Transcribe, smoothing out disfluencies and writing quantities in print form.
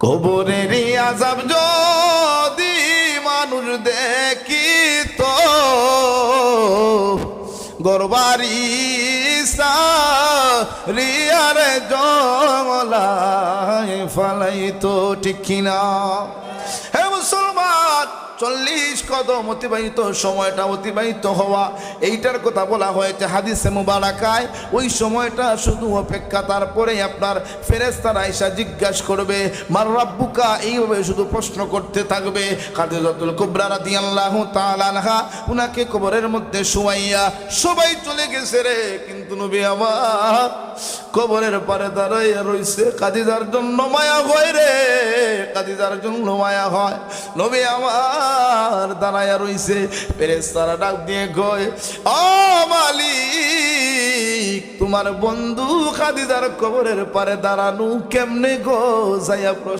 কবরের আযাব যদি মানুষ দেখিত গরবারি রিয়ারে জঙ্গলায় ফালাইতো, ঠিক কিনা? হে মুসলমান, 40 কদম অতিবাহিত, সময়টা অতিবাহিত হওয়া, এইটার কথা বলা হয়েছে হাদিসে মুবারাকায়। ওই সময়টা শুধু অপেক্ষা, তারপরে আপনার ফেরেশতারা আয়েশা জিজ্ঞাসা করবে মার রাব্বুকা, এইভাবে শুধু প্রশ্ন করতে থাকবে। খাদিজাতুল কুবরা রাদিয়াল্লাহু তাআলা আনহা, উনাকে কবরের মধ্যে শুয়াইয়া সবাই চলে গেছে রে, কিন্তু নবী আমার কবরের পারে দাঁড়াইয়া রইছে। খাদিজার জন্য মায়া হয় রে, খাদিজার জন্য মায়া হয়। নবী আমার দাঁড়াইয়া রইছে, ফেরেশতারা ডাক দিয়ে কয়, ও মালিক, তোমার বন্ধু খাদিজার কবরের পারে দাঁড়ানো কেমনে গো? যাইয়া